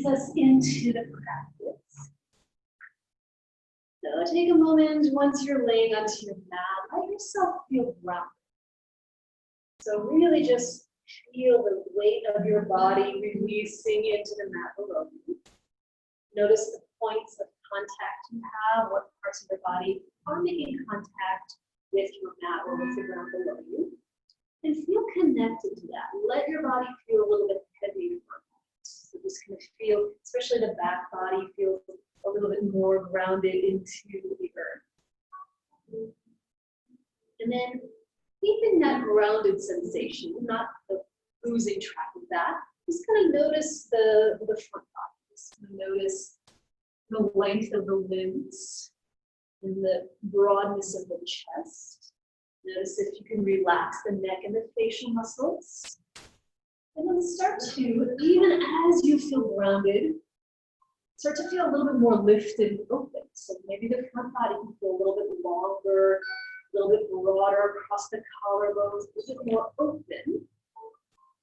us into the practice. So take a moment once you're laying onto your mat, let yourself feel grounded. So really just feel the weight of your body releasing into the mat below you. Notice the points of contact you have, what parts of your body are making contact with your mat or with the ground below you. And feel connected to that. Let your body feel a little bit heavy for a moment. So just kind of feel, especially the back body, feels a little bit more grounded into the earth. And then keeping that grounded sensation, not losing track of that, just kind of notice the front body. Just kind of notice the length of the limbs and the broadness of the chest. Notice if you can relax the neck and the facial muscles. And then start to, even as you feel grounded, start to feel a little bit more lifted and open. So maybe the front body can feel a little bit longer, a little bit broader across the collarbones, a little bit more open.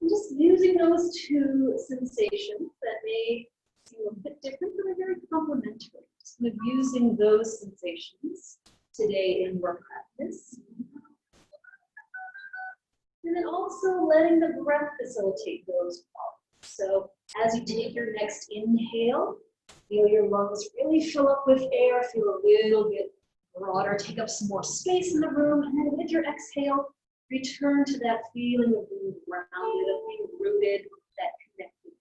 And just using those two sensations that may seem a bit different, but are very complementary. Just kind of using those sensations today in your practice. And then also letting the breath facilitate those qualities. So as you take your next inhale, feel your lungs really fill up with air, feel a little bit broader, take up some more space in the room, and then with your exhale, return to that feeling of being grounded, of being rooted, that connectedness.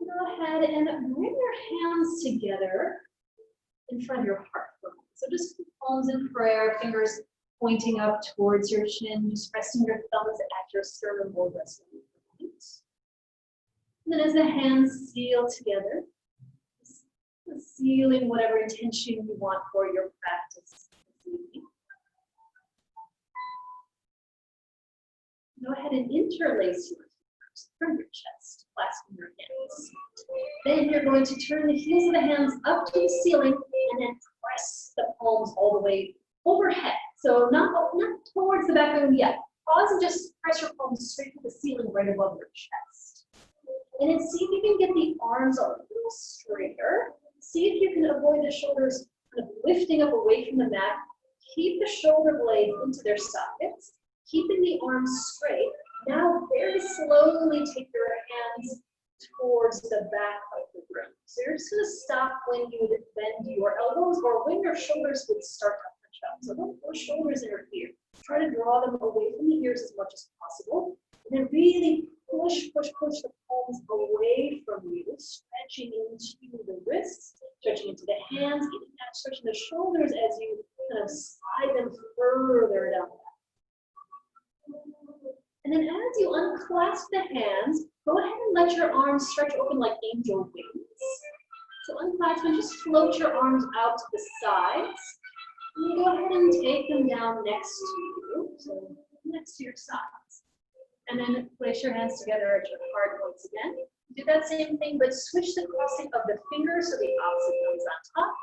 Go ahead and bring your hands together in front of your heart for a moment. So just palms in prayer, fingers pointing up towards your chin, just resting your thumbs at your sternum or resting your point. And then as the hands seal together, sealing whatever intention you want for your practice this evening. Go ahead and interlace your fingers from your chest, clasping your hands. Then you're going to turn the heels of the hands up to the ceiling and then press the palms all the way overhead. So not towards the back of the room yet. Pause and just press your palms straight to the ceiling right above your chest. And then see if you can get the arms a little straighter. See if you can avoid the shoulders kind of lifting up away from the mat. Keep the shoulder blades into their sockets, keeping the arms straight. Now very slowly take your hands towards the back of the room. So you're just going to stop when you would bend your elbows or when your shoulders would start to punch out. So don't push shoulders interfere. Try to draw them away from the ears as much as possible. And then really push the palms away from you, stretching into the wrists, stretching into the hands, stretching the shoulders as you kind of slide them further down the back. And then as you unclasp the hands, go ahead and let your arms stretch open like angel wings. So unclasp and just float your arms out to the sides. And then go ahead and take them down next to you, so next to your sides. And then place your hands together at your heart once again. Do that same thing, but switch the crossing of the fingers so the opposite comes on top.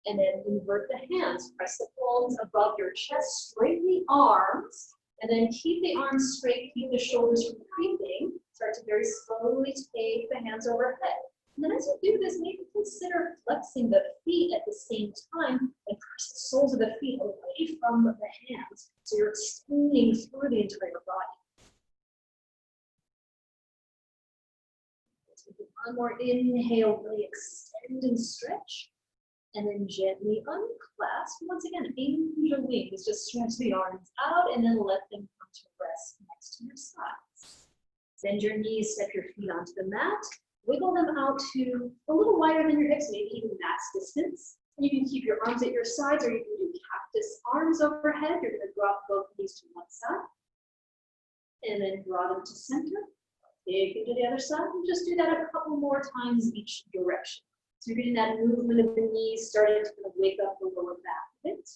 And then invert the hands. Press the palms above your chest, straighten the arms, and then keep the arms straight, keep the shoulders from creeping. Start to very slowly take the hands overhead. And then as you do this, maybe consider flexing the feet at the same time and press the soles of the feet away from the hands. So you're extending through the entire body. Take one more inhale, really extend and stretch. And then gently unclasp. Once again, angel wings. Just stretch the arms out and then let them come to rest next to your sides. Bend your knees, step your feet onto the mat. Wiggle them out to a little wider than your hips, maybe even max distance. You can keep your arms at your sides, or you can do cactus arms overhead. You're going to drop both knees to one side. And then draw them to center. Take them to the other side. And just do that a couple more times each direction. So you're getting that movement of the knees, starting to kind of wake up the lower back a bit.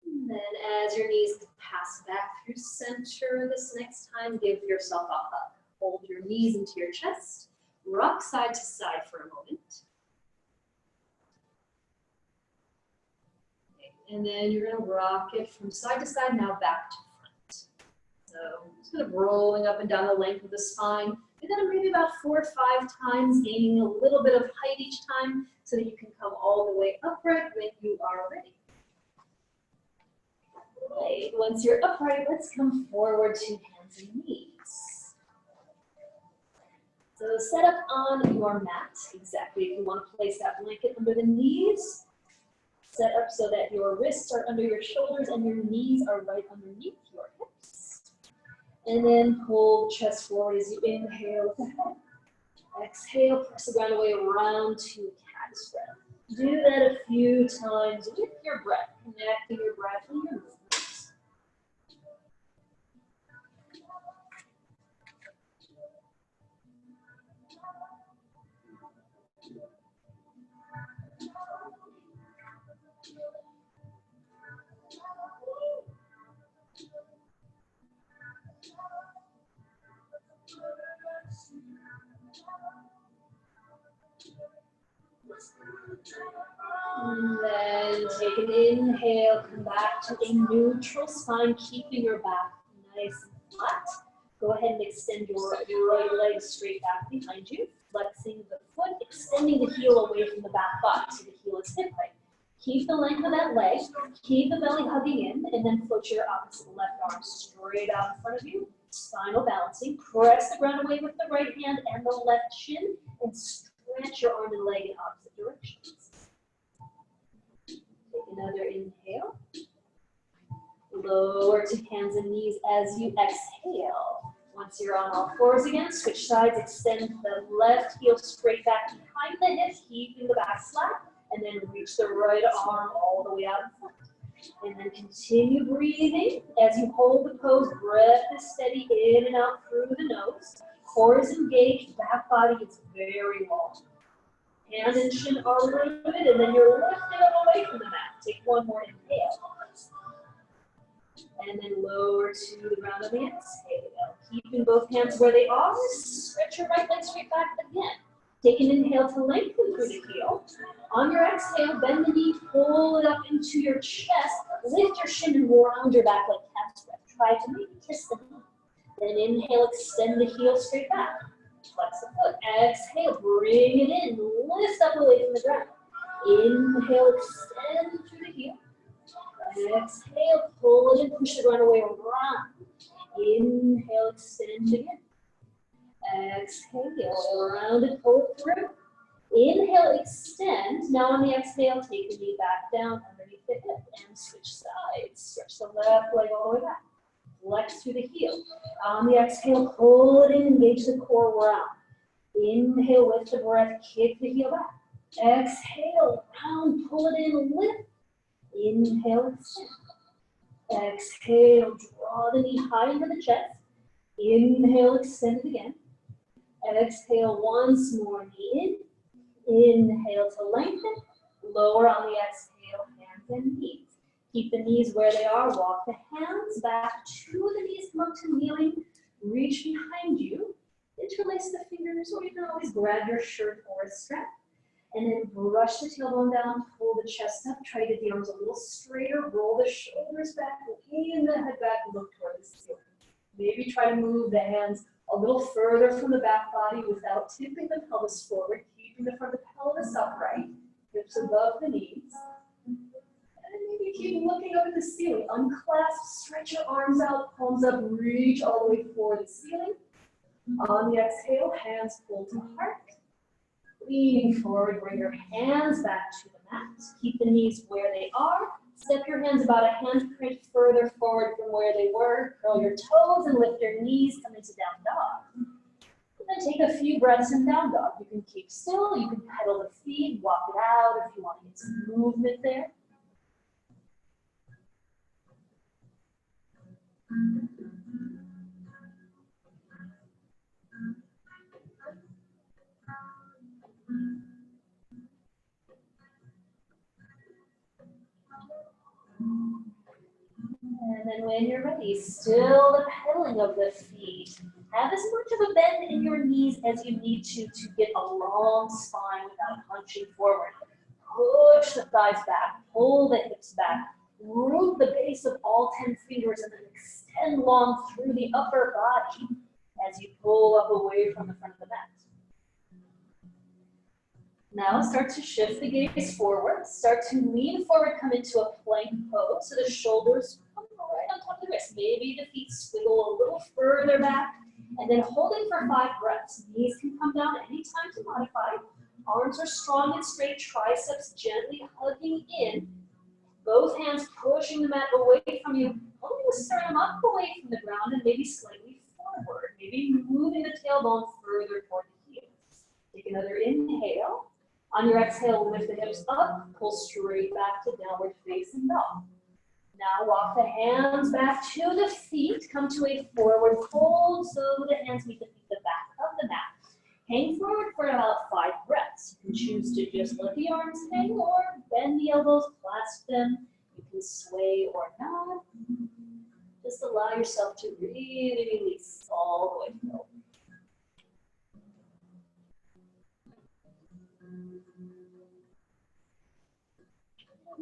And then as your knees pass back through center, this next time, give yourself a hug. Hold your knees into your chest. Rock side to side for a moment. Okay. And then you're going to rock it from side to side, now back to front. So sort of rolling up and down the length of the spine. Do that maybe about 4 or 5 times, gaining a little bit of height each time so that you can come all the way upright when you are ready. Right. Once you're upright, let's come forward to hands and knees. So set up on your mat, exactly. If you want to place that blanket under the knees, set up so that your wrists are under your shoulders and your knees are right underneath your hips. And then pull the chest forward as you inhale with the head. Exhale, press the ground away around to cat spread. Do that a few times with your breath, connecting your breath and your movement. And then take an inhale, come back to a neutral spine, keeping your back nice and flat. Go ahead and extend your right leg straight back behind you, flexing the foot, extending the heel away from the back body so the heel is hip height. Keep the length of that leg, keep the belly hugging in, and then float your opposite left arm straight out in front of you. Spinal balancing. Press the ground away with the right hand and the left shin, and stretch your arm and leg in opposite directions. Take another inhale. Lower to hands and knees as you exhale. Once you're on all fours again, switch sides, extend the left heel straight back behind the hips, keeping the back flat, and then reach the right arm all the way out in front. And then continue breathing as you hold the pose. Breath is steady in and out through the nose. Core is engaged, back body is very long. Hand and shin are rooted, and then you're lifting up away from the mat. Take one more inhale. And then lower to the ground on the exhale. Keeping both hands where they are. Stretch your right leg straight back again. Take an inhale to lengthen through the heel. On your exhale, bend the knee, pull it up into your chest. Lift your shin and round your back like cat's breath. Try to maybe kiss the knee. Then inhale, extend the heel straight back. Flex the foot. Exhale, bring it in. Lift up away from the ground. Inhale, extend through the heel. Exhale, pull it in, push the ground away around. Inhale, extend again. Exhale, around and pull it through. Inhale, extend. Now on the exhale, take the knee back down underneath the hip and switch sides. Stretch the left leg all the way back. Flex through the heel. On the exhale, pull it in, engage the core round. Inhale with the breath, kick the heel back. Exhale, round, pull it in, lift. Inhale, extend. Exhale, draw the knee high into the chest. Inhale, extend it again. Exhale once more, knee in. Inhale to lengthen. Lower on the exhale, hands and knees. Keep the knees where they are. Walk the hands back to the knees, come up to kneeling. Reach behind you. Interlace the fingers, or you can always grab your shirt or a strap. And then brush the tailbone down, pull the chest up, try to get the arms a little straighter, roll the shoulders back, lean the head back, and look toward the ceiling. Maybe try to move the hands a little further from the back body without tipping the pelvis forward, keeping the front of the pelvis upright, hips above the knees. And maybe keep looking up at the ceiling. Unclasp, stretch your arms out, palms up, reach all the way for the ceiling. On the exhale, hands pull to heart. Leaning forward, bring your hands back to the mat. Keep the knees where they are. Step your hands about a handprint further forward from where they were. Curl your toes and lift your knees, come into down dog. And then take a few breaths in down dog. You can keep still, you can pedal the feet, walk it out if you want to get some movement there. And then when you're ready, still the pedaling of the feet. Have as much of a bend in your as you need to get a long spine without hunching forward. Push the thighs back, pull the hips back, root the base of all 10 fingers, and then extend long through the upper body as you pull up away from the front of the mat. Now start to shift the gaze forward. Start to lean forward, come into a plank pose. So the shoulders come right on top of the wrist. Maybe the feet squiggle a little further back. And then hold it for 5 breaths. Knees can come down anytime to modify. Arms are strong and straight, triceps gently hugging in. Both hands pushing the mat away from you. Holding the sternum up away from the ground and maybe slightly forward. Maybe moving the tailbone further toward the heels. Take another inhale. On your exhale, lift the hips up, pull straight back to downward facing dog. Now walk the hands back to the feet, come to a forward fold, so the hands meet the feet, the back of the mat. Hang forward for about 5 breaths. You can choose to just let the arms hang or bend the elbows, clasp them. You can sway or not. Just allow yourself to really release all the way forward.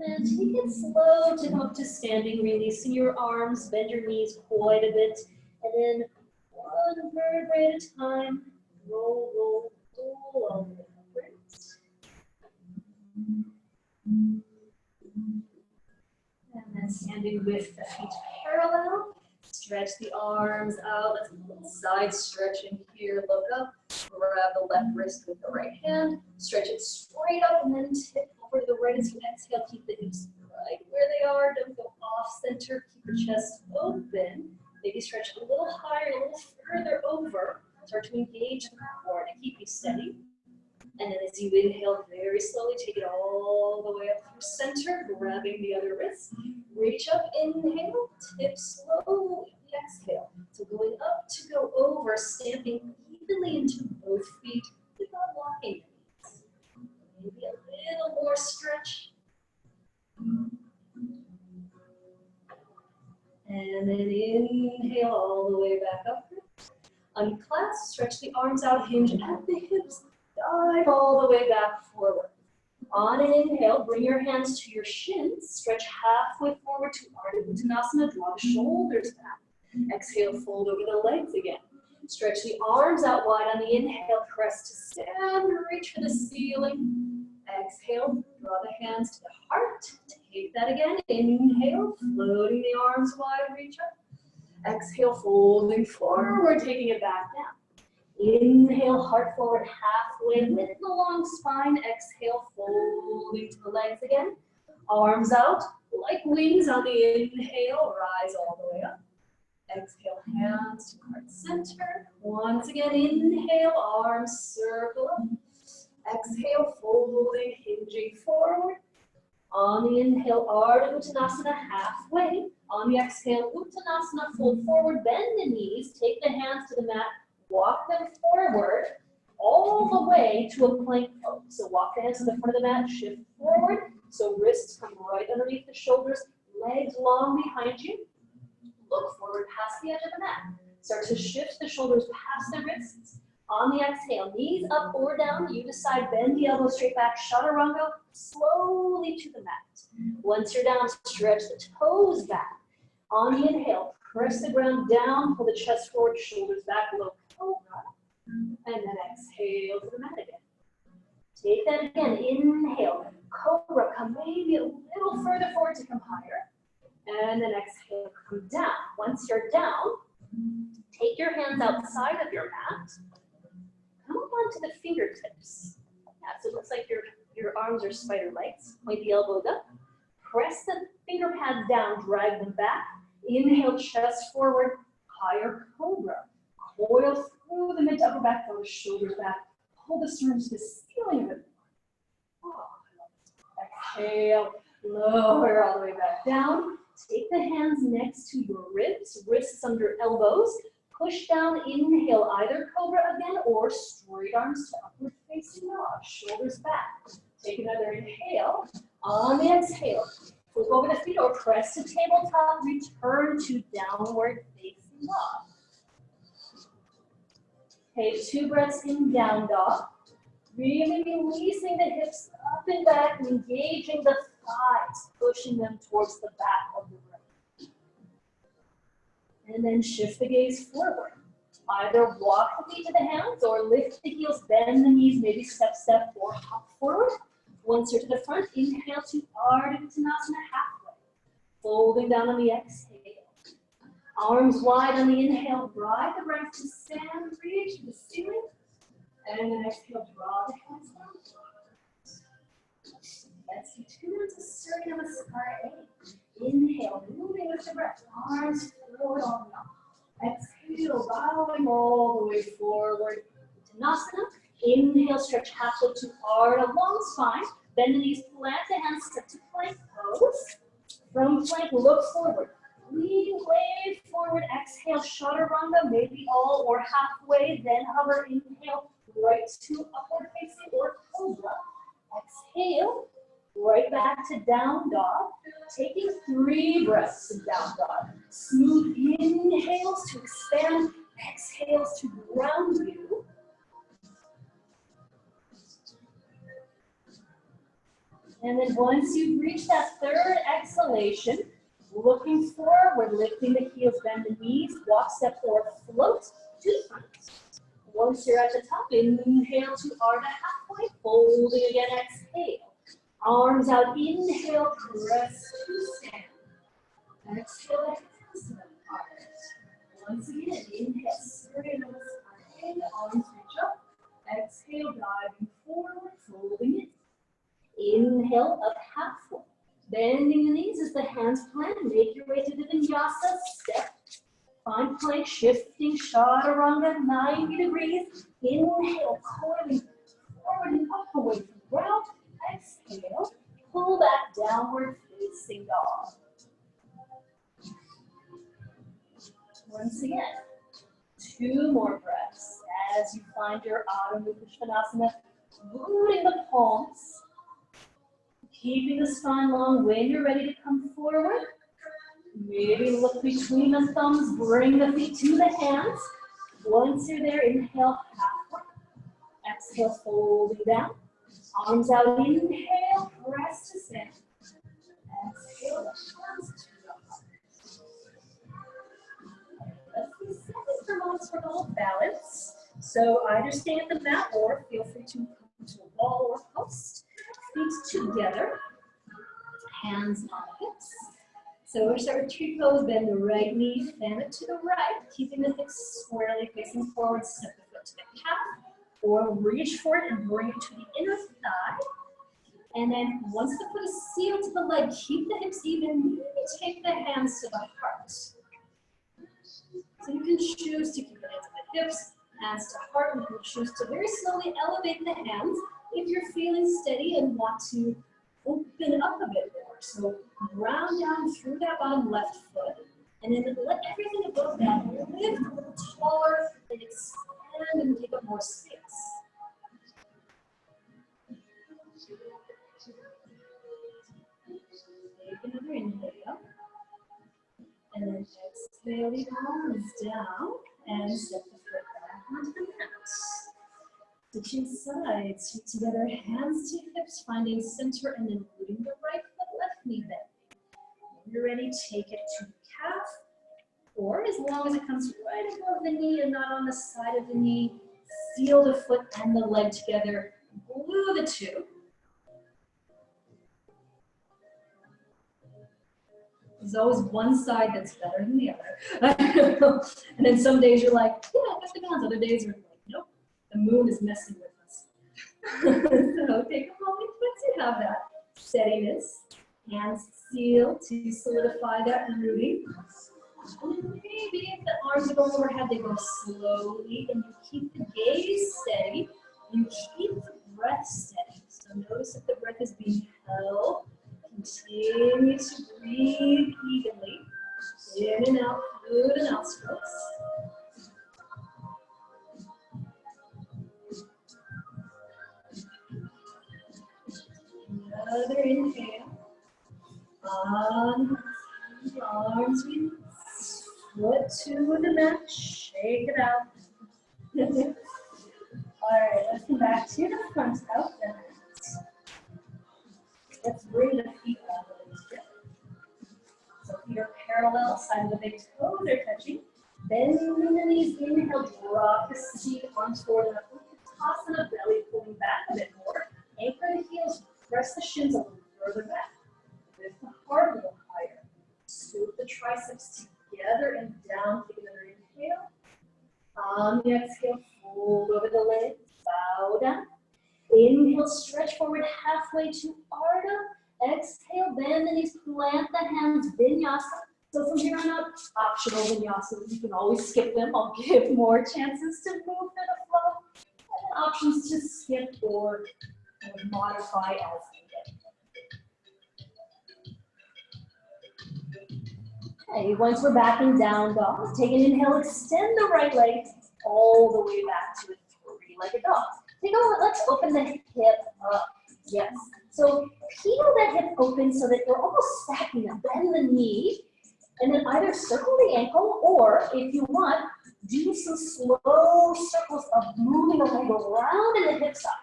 And then take it slow to come up to standing, releasing your arms, bend your knees quite a bit, and then one vertebrae at a time, roll, roll, roll all the way upwards. And then standing with the feet parallel, stretch the arms out. Let's do a little side stretching here. Look up, grab the left wrist with the right hand, stretch it straight up, and then tip over to the right as you exhale. Keep the hips right where they are. Don't go off center. Keep your chest open. Maybe stretch a little higher, a little further over. Start to engage the core to keep you steady. And then as you inhale, very slowly take it all the way up through center, grabbing the other wrist. Reach up, inhale, tip slowly, exhale. So going up to go over, stamping evenly into both feet without locking the knees. Maybe a little more stretch. And then inhale all the way back up. Unclasp, stretch the arms out, hinge at the hips. Dive all the way back forward. On an inhale, bring your hands to your shins. Stretch halfway forward to Ardha Uttanasana. Draw the shoulders back. Exhale, fold over the legs again. Stretch the arms out wide on the inhale. Press to stand. Reach for the ceiling. Exhale, draw the hands to the heart. Take that again. Inhale, floating the arms wide. Reach up. Exhale, folding forward, taking it back down. Inhale, heart forward halfway with the long spine. Exhale, folding to the legs again. Arms out like wings on the inhale. Rise all the way up. Exhale, hands to heart center. Once again, inhale, arms circle up. Exhale, folding, hinging forward. On the inhale, Ardha Uttanasana halfway. On the exhale, Uttanasana, fold forward, bend the knees, take the hands to the mat. Walk them forward all the way to a plank pose. So walk the hands to the front of the mat, shift forward. So wrists come right underneath the shoulders, legs long behind you. Look forward past the edge of the mat. Start to shift the shoulders past the wrists. On the exhale, knees up or down. You decide, bend the elbows straight back, chaturanga, slowly to the mat. Once you're down, stretch the toes back. On the inhale, press the ground down, pull the chest forward, shoulders back, low cobra. And then exhale to the mat again. Take that again, inhale, cobra, come maybe a little further forward to come higher. And then exhale, come down. Once you're down, take your hands outside of your mat. Come up onto the fingertips. Yeah, so it looks like your arms are spider legs. Point the elbows up. Press the finger pads down, drag them back. Inhale, chest forward, higher cobra. Coil through the mid to upper back, pull the shoulders back. Pull the sternum to the ceiling of it. Oh, exhale, lower all the way back down. Take the hands next to your ribs, wrists under elbows. Push down, inhale, either cobra again or straight arms to upward facing dog. Shoulders back. Take another inhale. On the exhale, flip over the feet or press to tabletop. Return to downward facing dog. Take 2 breaths in down dog. Really releasing the hips up and back, engaging the thighs, pushing them towards the back of the room. And then shift the gaze forward. Either walk the feet to the hands or lift the heels, bend the knees, maybe step, or hop forward. Once you're to the front, inhale to Ardha Uttanasana halfway. Folding down on the exhale. Arms wide on the inhale, ride the breath to stand, reach to the ceiling. And then exhale, draw the hands down. Let's do 2 minutes of Surya Namaskar. Inhale, moving with the breath, arms forward on the arm. Exhale, bowing all the way forward. Uttanasana. Inhale, stretch halfway to Ardha, long spine. Bend the knees, plant the hands, step to plank pose. From plank, look forward. Lean way forward, exhale, chaturanga, maybe all or halfway, then hover, inhale, right to upward facing or cobra. Exhale, right back to down dog. Taking 3 breaths in down dog. Smooth inhales to expand, exhales to ground you. And then once you've reached that 3rd exhalation, looking forward, lifting the heels, bend the knees, walk, step, or float to the front. Once you're at the top, inhale to Ardha halfway, folding again, exhale. Arms out, inhale, press to stand. Exhale, hands to the heart. Once again, inhale, Surya Namaskar, arms reach up. Exhale, diving forward, folding it. Inhale, up halfway. Bending the knees as the hands plant. Make your way to the vinyasa step. Find plank, shifting, chaturanga, 90 degrees. Inhale, coiling forward and up away from the ground. Exhale, pull back, downward facing dog. Once again, 2 more breaths as you find your Adho Mukha Svanasana, rooting the palms. Keeping the spine long. When you're ready to come forward, maybe look between the thumbs, bring the feet to the hands. Once you're there, inhale halfway. Exhale, folding down. Arms out, inhale, press to stand. Exhale, hands to the heart. Let's be second for moments for a little balance. So either stay at the mat or feel free to come to a wall or post. Feet together, hands on hips. So we're starting with tree pose, bend the right knee, fan it to the right, keeping the hips squarely facing forward, step the foot to the calf, or reach for it and bring it to the inner thigh. And then once the foot is sealed to the leg, keep the hips even, maybe take the hands to the heart. So you can choose to keep the hands on the hips, hands to heart, and you can choose to very slowly elevate the hands if you're feeling steady and want to open up a bit more. So ground down through that bottom left foot, and then let everything above that lift a little taller and expand and take up more space. Take another inhale, and then exhale the arms down and step the foot back onto the mat. Switching sides, feet together, hands to hips, finding center, and then rooting the right foot, left knee bending. When you're ready, take it to the calf, or as long as it comes right above the knee and not on the side of the knee, seal the foot and the leg together, glue the two. There's always one side that's better than the other. And then some days you're like, yeah, I got the balance. Other days you're like, nope. The moon is messing with us. So take a moment once you have that steadiness. Hands seal to solidify that rooting. And then maybe if the arms are going overhead, they go slowly, and you keep the gaze steady. You keep the breath steady. So notice if the breath is being held. Continue to breathe evenly. In and out through the nostrils. Another inhale. On arms release. Foot to the mat. Shake it out. right, let's come back to the front out. Let's bring the feet all the way together. So feet are parallel, side of the big toes are touching. Bend the knees, inhale, drop the seat onto the toss in the belly, pulling back a bit more. Anchor the heels, press the shins a little further back. Lift the heart a little higher. Scoop the triceps together and down. Take another inhale. On the exhale, fold over the legs, bow down. Inhale, stretch forward halfway to Ardha. Exhale, bend the knees, plant the hands, vinyasa. So from here on out, optional vinyasas. You can always skip them. I'll give more chances to move through the flow. And options to skip or modify as needed. Okay, once we're backing down dog, take an inhale, extend the right leg all the way back to a three-legged dog. Take over, let's open the hip up. Yes. So peel that hip open so that you're almost stacking up. Bend the knee, and then either circle the ankle, or if you want, do some slow circles of moving the leg around in the hip socket.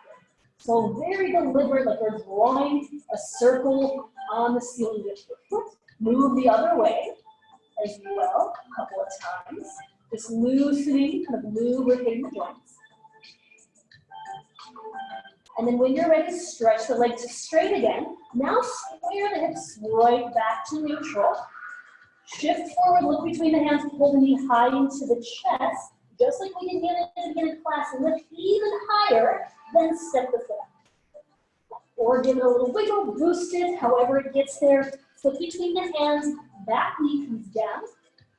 So very deliberate, like we're drawing a circle on the ceiling with your foot. Move the other way as well, a couple of times. Just loosening, kind of lubricating the joints. And then when you're ready, stretch the legs straight again. Now square the hips right back to neutral. Shift forward, look between the hands, pull the knee high into the chest. Just like we did at the beginning of class, and lift even higher, then step the foot up. Or give it a little wiggle, boost it, however it gets there. Foot between the hands, back knee comes down.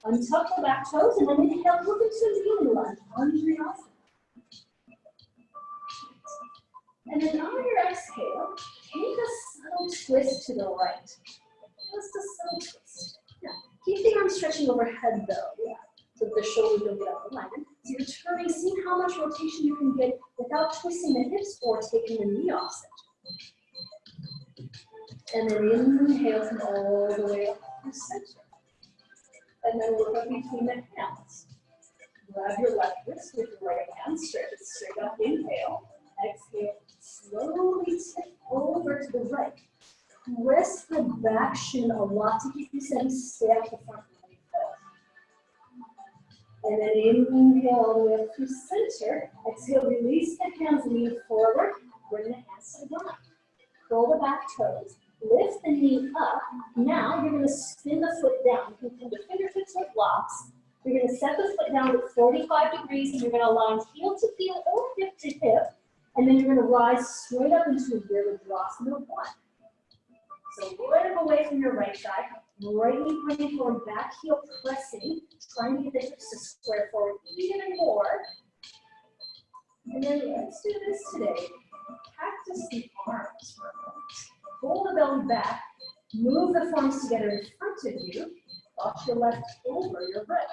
Untuck the back toes, and then inhale, look into the kneeling lunge, Anjaneyasana. And then on your exhale, take a subtle twist to the right. Just a subtle twist. Yeah. Keep the arms stretching overhead though. Yeah. So the shoulders don't get out of alignment. So you're turning, see how much rotation you can get without twisting the hips or taking the knee off center. And then inhale from all the way up to center. And then look up between the hands. Grab your left wrist with your right hand, stretch it straight up, inhale. Exhale, slowly tip over to the right. Press the back shin a lot to keep you steady, stay at the front leg. And then inhale all the way up through center. Exhale, release the hands, lean forward, bring the hands to the ground. Curl the back toes, lift the knee up. Now you're going to spin the foot down. You can come to fingertips or blocks. You're going to set the foot down at 45 degrees, and you're going to align heel to heel or hip to hip. And then you're going to rise straight up into a Virabhadrasana 1. So right away from your right side, right knee pointing forward, back heel pressing, trying to get the hips to square forward even more. And then let's do this today. Cactus the arms for a moment. Pull the belly back, move the forearms together in front of you, watch your left over your right.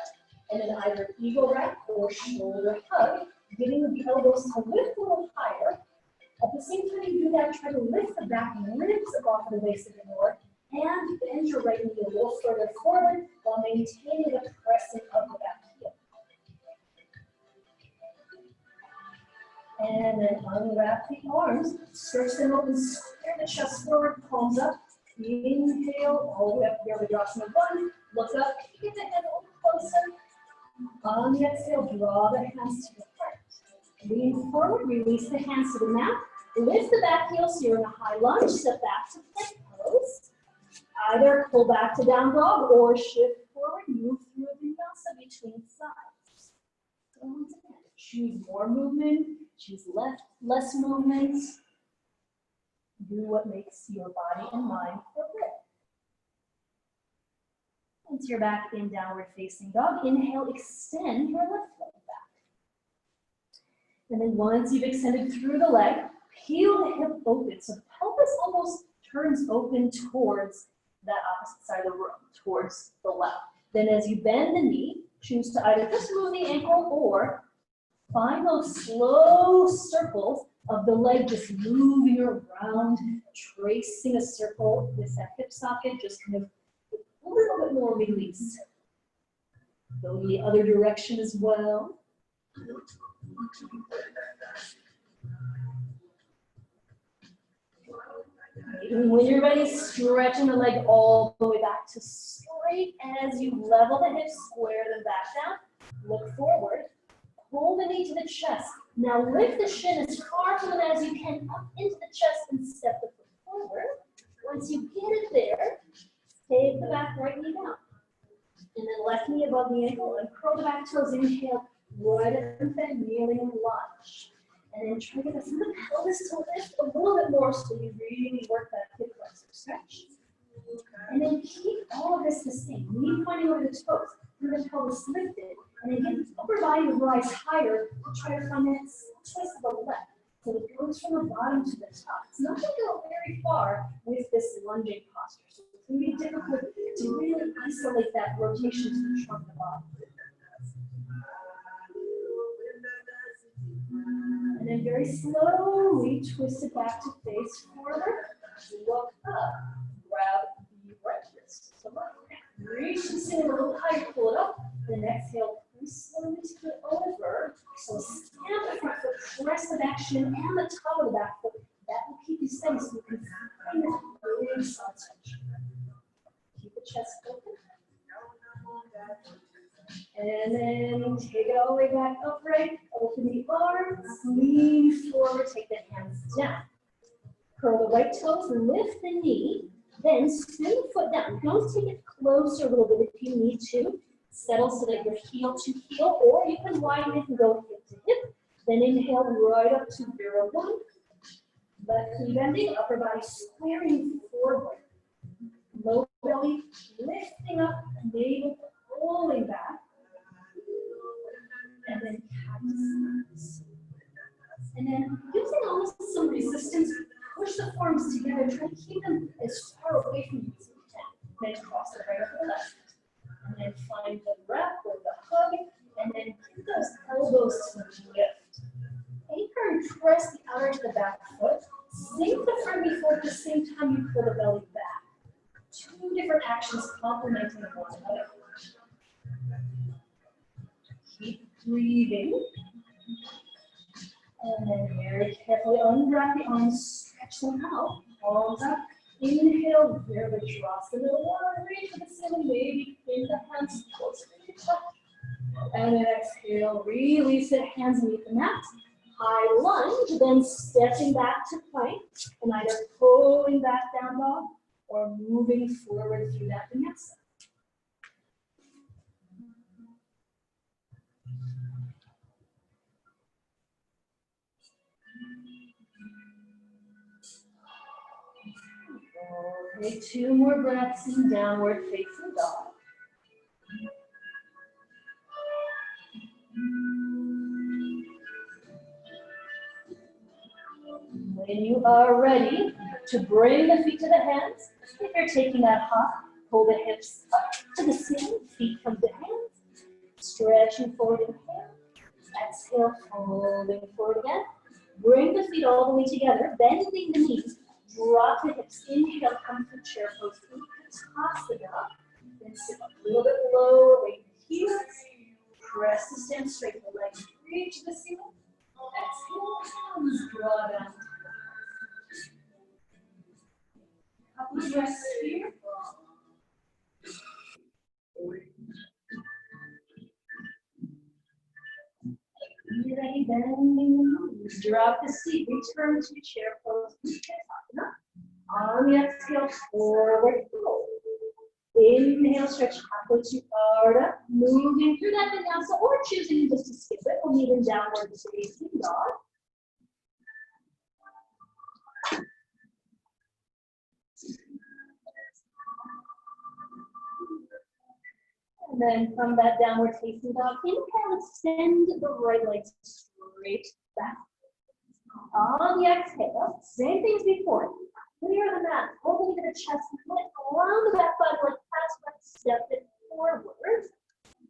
And then either eagle wrap or shoulder hug, getting the elbows to lift a little higher. At the same time you do that, try to lift the back ribs off the base of your lower and bend your right knee a little further forward while maintaining the pressing of the back heel. And then unwrap the arms, stretch them open, square the chest forward, palms up. Inhale, all the way up to Virabhadrasana 1. Look up, get the head a little closer. On the exhale, draw the hands to the front. Lean forward, release the hands to the mat. Lift the back heel so you're in a high lunge. Step back to plank pose. Either pull back to down dog or shift forward. Move through a vinyasa between sides. So once again, choose more movement. Choose less movement. Do what makes your body and mind feel good. Once you're back in downward facing dog, inhale, extend your left leg back. And then once you've extended through the leg, peel the hip open. So the pelvis almost turns open towards that opposite side of the room, towards the left. Then as you bend the knee, choose to either just move the ankle or find those slow circles of the leg just moving around, tracing a circle with that hip socket, just kind of a little bit more release. Go the other direction as well. And when you're ready, stretching the leg all the way back to straight as you level the hips, square them back down, look forward, pull the knee to the chest. Now lift the shin as far from it as you can up into the chest and step the foot forward. Once you get it there, take the back right knee down. And then left knee above the ankle and curl the back toes. Inhale, right up and bend, kneeling and lunge. And then try to get the front of the pelvis to lift a little bit more so you really work that hip flexor stretch. And then keep all of this the same. Knee pointing over the toes, front of the pelvis lifted. And then get the upper body to rise higher. Try to find that twist to the left. So it goes from the bottom to the top. It's not going to go very far with this lunging posture. So it's going to be difficult to really isolate that rotation to the trunk of the body. And then very slowly twist it back to face forward. Look up. Grab the right wrist. So reach the ceiling a little higher, pull it up. And then exhale, slowly to it over. So stand the front foot, press the back shin and the top of the back foot. That will keep you steady so you can find that big side stretch. Keep the chest open. And then take it all the way back upright. Open the arms, lean forward, take the hands down. Curl the right toes, lift the knee, then spin the foot down. You can always take it closer a little bit if you need to. Settle so that you're heel to heel, or you can widen it and go hip to hip. Then inhale right up to zero one. Left knee bending, upper body squaring forward. Low belly lifting up, navel pulling back. And then cactus. And then using almost some resistance, push the forms together. Try to keep them as far away from you as you can. Then cross the right over the left. And then find the wrap or the hug. And then get those elbows to lift. Anchor and press the outer to the back foot. Sink the front knee forward at the same time you pull the belly back. Two different actions complementing one another. Keep breathing. And then very carefully unwrap the arms, stretch them out, palms up. Inhale, very drops the middle one, reach for the ceiling, maybe bring the hands closer to each other. And then exhale, release it, hands beneath the mat. High lunge, then stepping back to plank, and either pulling back down dog or moving forward through that vinyasa. Okay, two more breaths in downward facing dog. When you are ready to bring the feet to the hands, if you're taking that hop, pull the hips up to the ceiling, feet come to hands, stretching forward, inhale, exhale, folding forward again. Bring the feet all the way together, bending the knees, drop the hips, inhale, come to chair pose, toss the dog, then sit up a little bit lower, weight the heels, press the stand straight, the legs reach the ceiling, exhale, hands draw down. Couple of breaths here. Be ready, bending, drop the seat, return to chair pose. On the exhale, forward fold. Inhale, stretch halfway to Ardha, moving through that vinyasa or choosing just to skip it. We'll meet in downward facing dog. And then from that downward facing dog, inhale, extend the right leg straight back. On the exhale, same things before. Clear the mat, open to the chest, lift around the back body, like past breath, step it forward.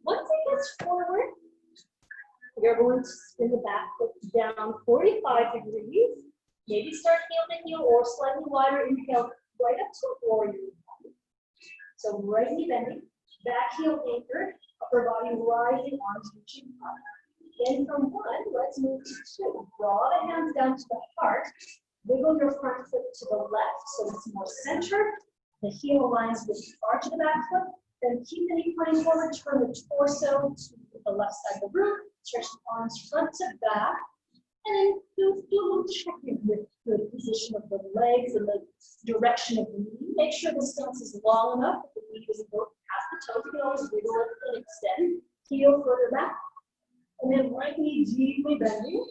Once it gets forward, you're going to spin the back foot down 45 degrees. Maybe start heel to heel or slightly wider. Inhale, right up to warrior. So right knee bending. Back heel anchored, upper body rising, arms reaching up. Then from one, let's move to two. Draw the hands down to the heart. Wiggle your front foot to the left so it's more centered. The heel aligns with the arch of the back foot. Then keep the knee pointing forward, turn the torso to the left side of the room, stretch the arms front to back, and then do a little checking with the position of the legs and the direction of the knee. Make sure the stance is long enough that the knee doesn't go past the toes. You can always wiggle it and extend. Heel further back. And then right knee deeply bending,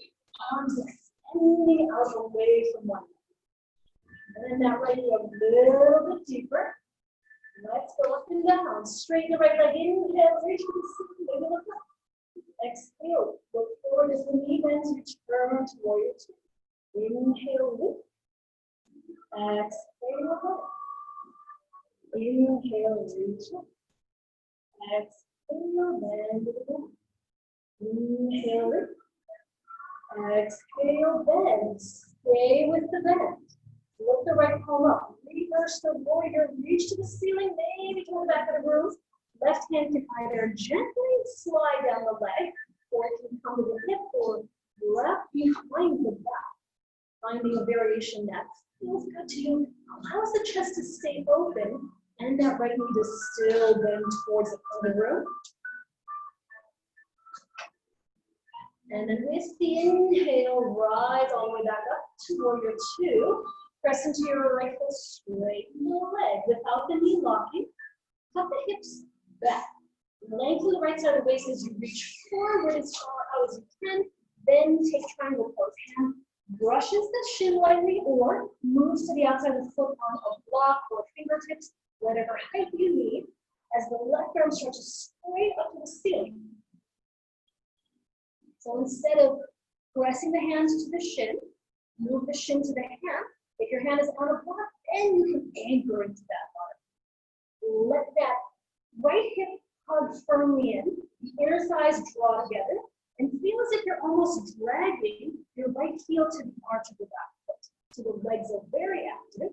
arms extending out away from one. And then that right knee a little bit deeper. Let's go up and down. Straighten the right leg. Inhale, reach for the ceiling. Maybe look up. Exhale. Look forward as the knee bends. Return to warrior two. Inhale, lift. Exhale, up. Inhale, reach up. Exhale, bend it down. Inhale, lift. Exhale, bend. Stay with the bend. Lift the right palm up. Reverse the warrior. Reach to the ceiling. Maybe to the back of the room. Left hand can either gently slide down the leg, or it can come to the hip or left behind the back. Finding a variation that feels good to you. Allows the chest to stay open and that right knee to still bend towards the front of the room. And then with the inhale, rise all the way back up to warrior two. Press into your right foot, straighten the leg without the knee locking. Tuck the hips back. Lengthen the right side of the waist as you reach forward as far out as you can. Then take triangle pose. Hand brushes the shin lightly or moves to the outside of the foot on a block or fingertips, whatever height you need, as the left arm stretches straight up to the ceiling. So instead of pressing the hands to the shin, move the shin to the hand. If your hand is on a block, then you can anchor into that bottom. Let that right hip hug firmly in, the inner thighs draw together, and feel as if you're almost dragging your right heel to the arch of the back foot. So the legs are very active.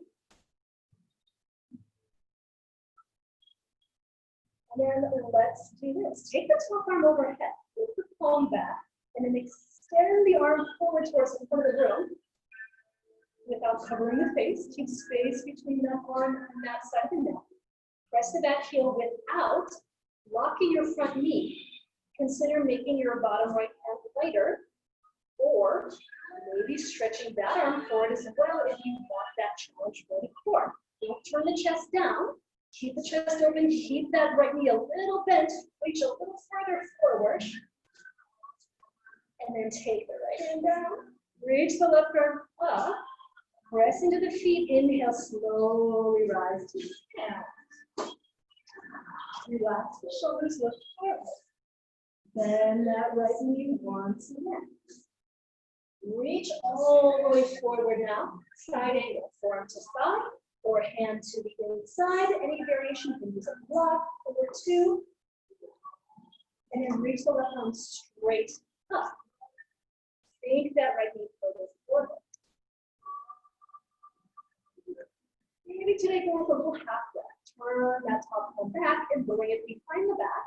And then let's do this. Take the top arm overhead, lift the palm back, and then extend the arm forward towards the front of the room without covering the face. Keep space between that arm and that side of the neck. Press the back heel without locking your front knee. Consider making your bottom right hand lighter, or maybe stretching that arm forward as well if you want that challenge for the core. Don't turn the chest down. Keep the chest open. Keep that right knee a little bent. Reach a little further forward. And then take the right hand down. Reach the left arm up. Press into the feet. Inhale, slowly rise to the hands. Relax the shoulders, look forward. Bend that right knee once again. Reach all the way forward now. Side angle, forearm to side, or hand to the inside. Any variation, you can use a block over two. And then reach the left arm straight up. Take that right knee further forward. Maybe today go with a little half breath. Turn that top arm back and bring it behind the back.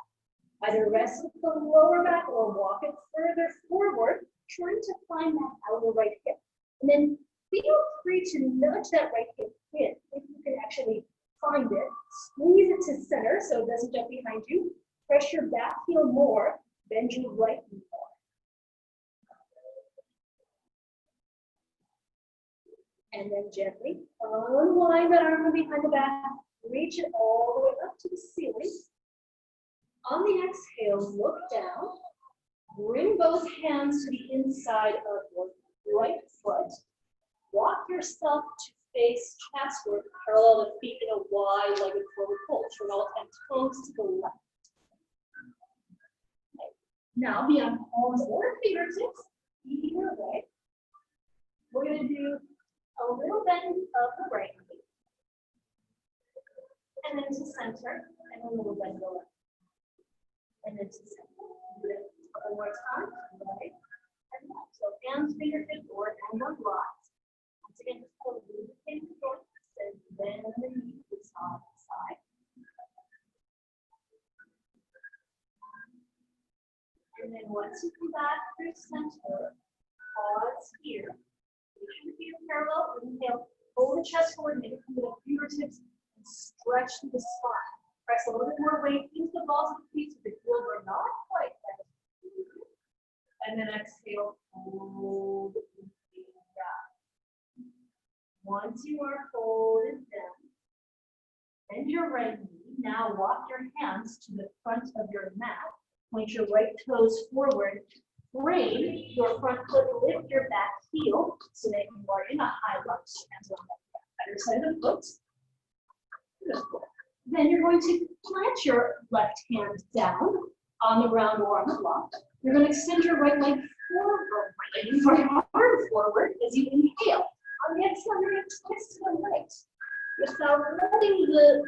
Either rest with the lower back or walk it further forward, trying to find that outer right hip. And then feel free to nudge that right hip in. If you can actually find it, squeeze it to center so it doesn't jump behind you. Press your back heel more, bend your right knee more. And then gently unwind that arm from behind the back. Reach it all the way up to the ceiling. On the exhale, look down. Bring both hands to the inside of your right foot. Walk yourself to face chestward, parallel the feet in a wide-legged forward fold. Turn all 10 toes to the left. Okay. Now, be on palms or fingertips, either way. We're going to do a little bend of the right knee, and then to center, and a little bend of the left. And then to center. One more time, right and left. So hands, fingertips, or hand on blocks. Once again, just pull the thing joints and then the knee to side to side. And then once you come back through center, pause here. your feet are parallel. Inhale, pull the chest forward, maybe come to the fingertips and stretch through the spine. Press a little bit more weight into the balls of the feet so the heels are not quite bent. And then exhale, hold it down. Once you are folded down, bend your right knee. Now walk your hands to the front of your mat. Point your right toes forward. Frame your front foot, lift your back heel so that you are in a high lunge. Hands on the other side of the foot. Good. Then you're going to plant your left hand down on the ground or on the block. You're going to extend your right leg forward, your arm forward as you inhale. On the exhale, you're going to twist to the right without letting the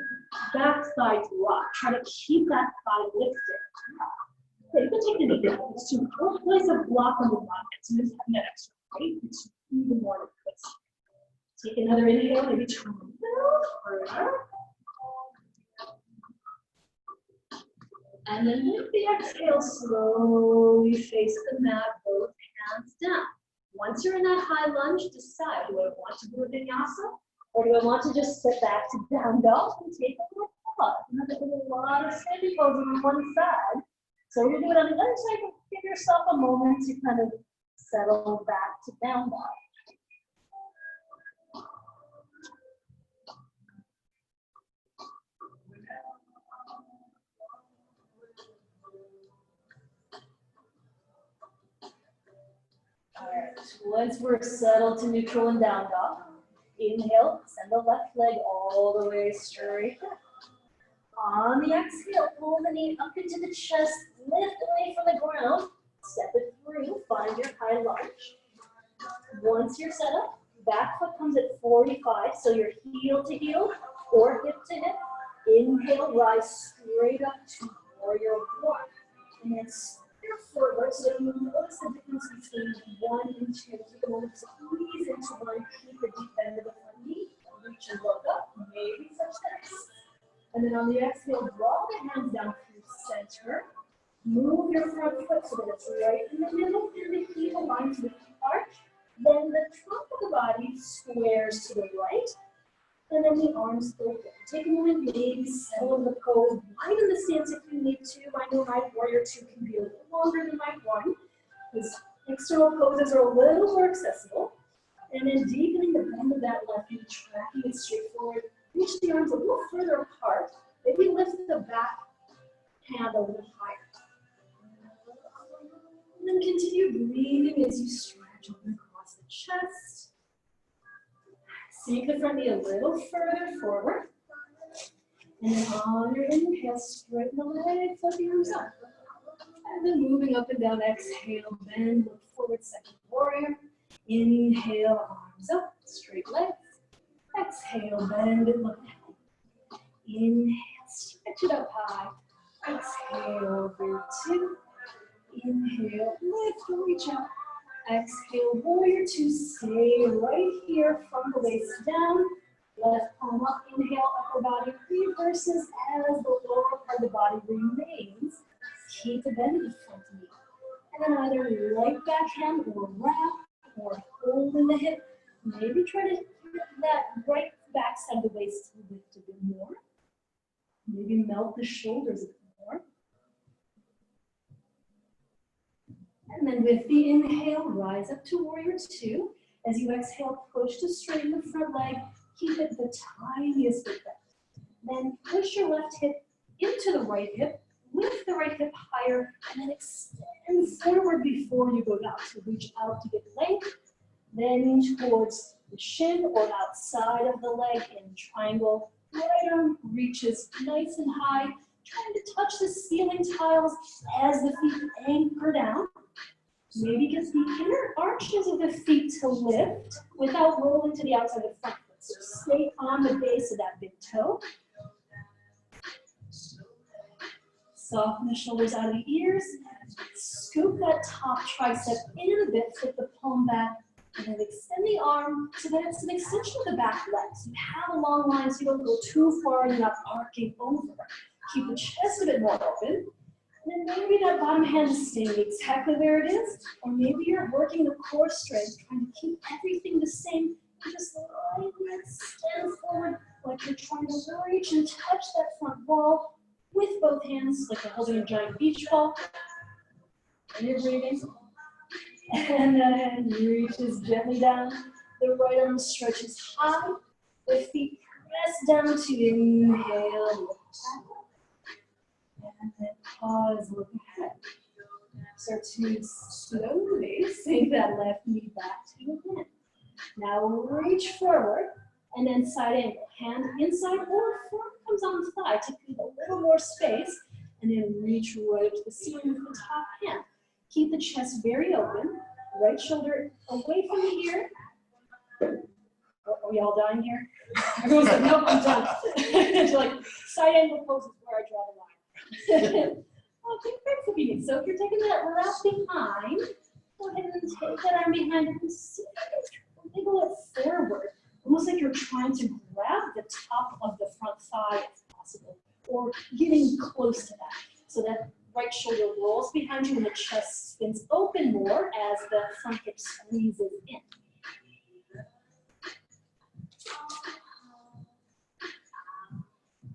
backside drop. Try to keep that thigh lifted. Okay, you can take the knee down. It's to place a block on the block. It's just having that extra weight. It's even more twist. Take another inhale, maybe turn a little further. And then with the exhale, slowly face the mat, both hands down. Once you're in that high lunge, decide, do I want to do a vinyasa? Or do I want to just sit back to down dog and take a little pause? Remember, there's a lot of standing poses on one side. So we're going to do it on the other side, but give yourself a moment to kind of settle back to down dog. All right, once we're settled to neutral and down dog, inhale, send the left leg all the way straight up. On the exhale, pull the knee up into the chest, lift away from the ground, step it through, find your high lunge. Once you're set up, back foot comes at 45, so you're heel to heel or hip to hip. Inhale, rise straight up to warrior one. And then steer forward, so you notice the difference between 1 and 2. Take a moment to squeeze into one, keep the deep end of the front knee, reach and look up, maybe touch this. And then on the exhale, draw the hands down through center. Move your front foot so that it's right in the middle and the heel aligns with the arch. Then the trunk of the body squares to the right. And then the arms open. Take a moment, maybe settle in the pose. Widen the stance if you need to. I know my warrior 2 can be a little longer than my 1, because external poses are a little more accessible. And then deepening the bend of that left knee, tracking it straight forward. Reach the arms a little further apart. Maybe lift the back hand a little higher. And then continue breathing as you stretch open across the chest. Sink the front knee a little further forward. And then on your inhale, straighten the leg, flip the arms up. And then moving up and down, exhale, bend, look forward, second warrior. Inhale, arms up, straight legs. Exhale, bend and look down. Inhale, stretch it up high. Exhale, over 2. Inhale, lift and reach up. Exhale, warrior 2, stay right here from the waist down. Left palm up, inhale, upper body reverses as the lower part of the body remains. Keep the bend in the front knee. And then either light backhand or wrap or hold in the hip. Maybe try to get that right back side of the waist to lift a bit more. Maybe melt the shoulders a bit more. And then with the inhale, rise up to warrior 2. As you exhale, push to straighten the front leg. Keep it the tiniest bit bent. Then push your left hip into the right hip. Lift the right hip higher and then extend forward before you go down. So reach out to get length. Then towards the shin or outside of the leg in triangle. Right arm reaches nice and high. Trying to touch the ceiling tiles as the feet anchor down. Maybe get the inner arches of the feet to lift without rolling to the outside of the front foot. So stay on the base of that big toe. Soften the shoulders out of the ears. Scoop that top tricep in a bit, flip the palm back, and then extend the arm so that it's an extension of the back leg. So you have a long line so you don't go too far and you're not arcing over. Keep the chest a bit more open. And then maybe that bottom hand is staying exactly where it is, or maybe you're working the core strength, trying to keep everything the same, and just lightly extend forward like you're trying to reach and touch that front wall with both hands, like you're holding a giant beach ball. And you're breathing. And that hand reaches gently down. The right arm stretches high. The feet press down to inhale. And then pause, look ahead. Start to slowly sink that left knee back to the hand. Now reach forward and then side angle. Hand inside or form comes on the thigh to create a little more space. And then reach right to the ceiling with the top hand. Keep the chest very open. Right shoulder away from the ear. Are we all dying here? Everyone's like, nope, I'm done. It's like side angle pose is where I draw the line. Okay, great for me. So if you're taking that left behind, go ahead and take that arm behind and see if you can wiggle it forward. Almost like you're trying to grab the top of the front thigh if possible, or getting close to that. So that right shoulder rolls behind you and the chest spins open more as the front hip squeezes in.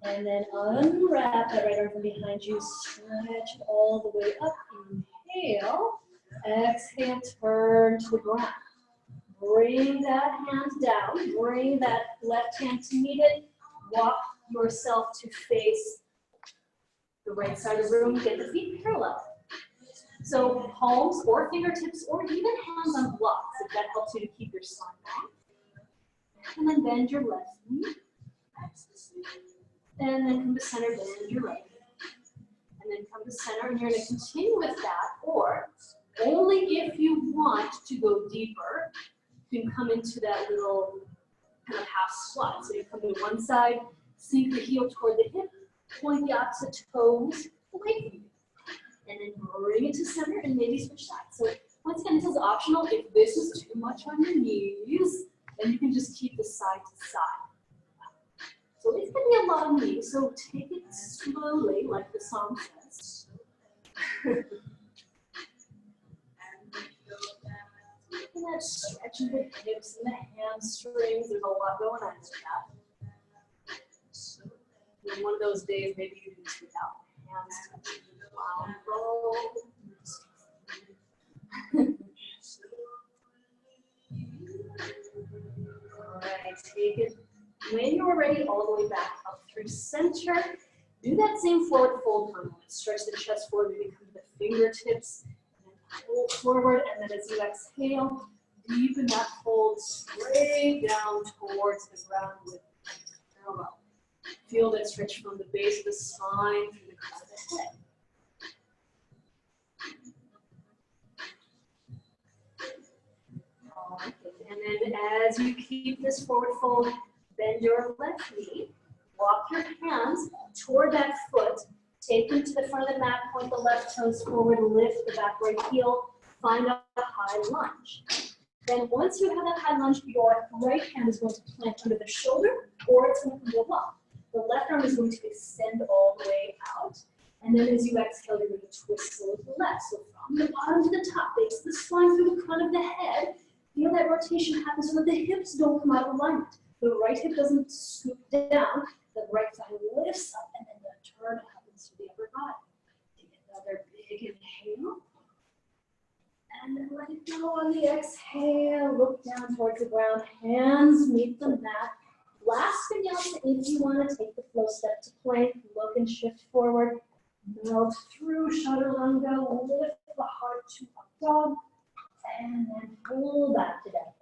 And then unwrap that right arm from behind you, stretch it all the way up, inhale, exhale, turn to the ground. Bring that hand down, bring that left hand to meet it, walk yourself to face the right side of the room, get the feet parallel. So palms or fingertips or even hands on blocks if that helps you to keep your spine long. And then bend your left knee. And then come to center, bend your right. And then come to center, and you're going to continue with that, or only if you want to go deeper, you can come into that little kind of half squat. So you come to one side, sink the heel toward the hip, point the opposite toes away from you. And then bring it to center and maybe switch sides. So once again, this is optional. If this is too much on your knees, then you can just keep the side to side. So it's going to be a lot of knees, so take it slowly, like the song says. And that stretching the hips and the hamstrings, there's a lot going on with that. And one of those days, maybe you can just without hands touching the ground. All right, take it. When you're ready, all the way back up through center. Do that same forward fold for a moment. Stretch the chest forward, maybe come to the fingertips, and then pull forward, and then as you exhale, deepen that fold straight down towards the ground with parallel. Feel that stretch from the base of the spine through the crown of the head. And then as you keep this forward fold, bend your left knee, walk your hands toward that foot, take them to the front of the mat, point the left toes forward, lift the back right heel, find a high lunge. Then once you have that high lunge, your right hand is going to plant under the shoulder, or it's going to go up. The left arm is going to extend all the way out, and then as you exhale, you're going to twist slowly to the left. So from the bottom to the top, base of the spine through the crown of the head, feel that rotation happen so that the hips don't come out of alignment. The right hip doesn't scoop down, the right thigh lifts up, and then the turn happens to the upper body. Take another big inhale. And then let it go on the exhale. Look down towards the ground. Hands meet the mat. Last vinyasa, if you want to take the flow step to plank, look and shift forward. Melt through chaturanga. Lift the heart to up dog. And then pull back to down.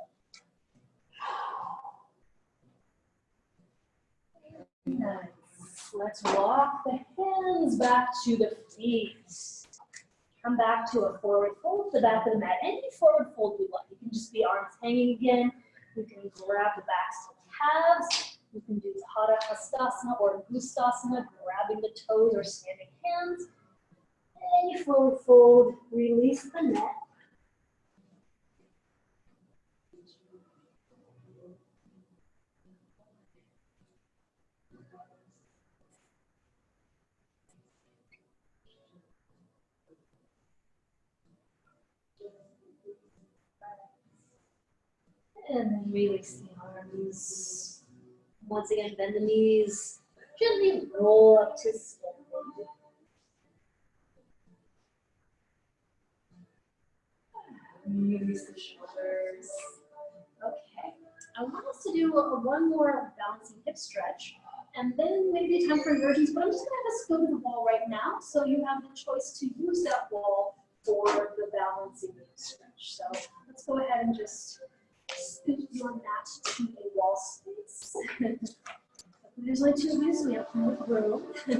Nice. Let's walk the hands back to the feet. Come back to a forward fold to the back of the mat. Any forward fold you like. You can just be arms hanging again. You can grab the backs to the calves. You can do Hadha Hastasana or Gustasana, grabbing the toes or standing hands. Any forward fold, release the neck. And then release the arms. Once again, bend the knees. Gently roll up to standing. Release the shoulders. Okay. I want us to do one more balancing hip stretch. And then maybe time for inversions, but I'm just going to have us go to the wall right now. So you have the choice to use that wall for the balancing hip stretch. So let's go ahead and just scoot your mat to a wall space. There's only two of you, so we have room. No,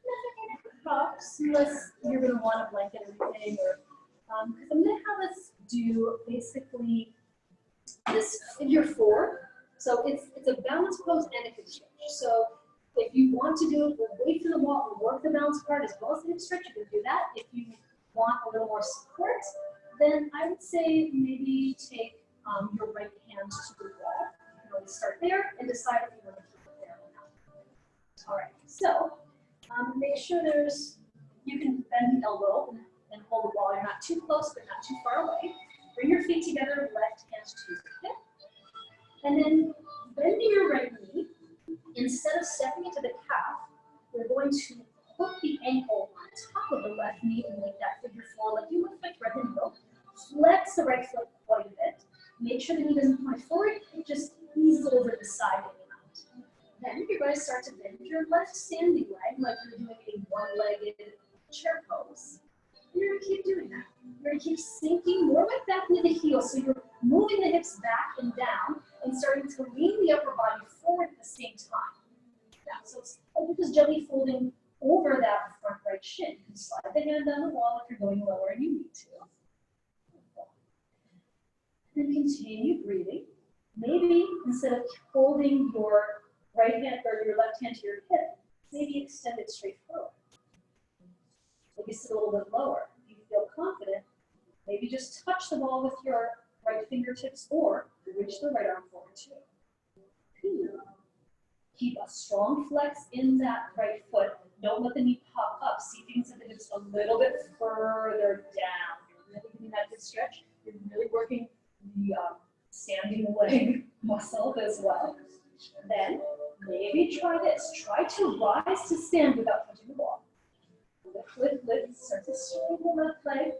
nothing props, unless you're going to want a blanket or anything, or because I'm going to have us do basically this figure four. So it's a balance pose and a hip stretch. So if you want to do it away from the wall and work the balance part as well as the hip stretch, you can do that. If you want a little more support, then I would say maybe take your right hand to the wall. You can always start there and decide if you want to keep it there or not. All right, so make sure you can bend the elbow and hold the wall. You're not too close, but not too far away. Bring your feet together, left hand to the hip. And then bending your right knee, instead of stepping into the calf, we're going to hook the ankle on top of the left knee and make that figure four like you would with right hand yoke. Flex the right foot quite a bit. Make sure the knee doesn't point forward, it just eases over the side of the mat. Then you're going to start to bend your left standing leg like you're doing a one-legged chair pose. You're going to keep doing that. You're going to keep sinking more like back into the heel, so you're moving the hips back and down and starting to lean the upper body forward at the same time. Yeah, so it's like you're just gently folding over that front right shin. You can slide the hand down the wall if you're going lower and you need to. And continue breathing. Maybe instead of holding your right hand or your left hand to your hip, maybe extend it straight forward. Maybe sit a little bit lower. If you feel confident, maybe just touch the wall with your right fingertips or reach the right arm forward too. Keep a strong flex in that right foot. Don't let the knee pop up. See if you can send the hips a little bit further down. You're really getting that good stretch. You're really working the standing leg muscle as well. Then maybe try this. Try to rise to stand without touching the wall. Lift, start to straighten the left leg.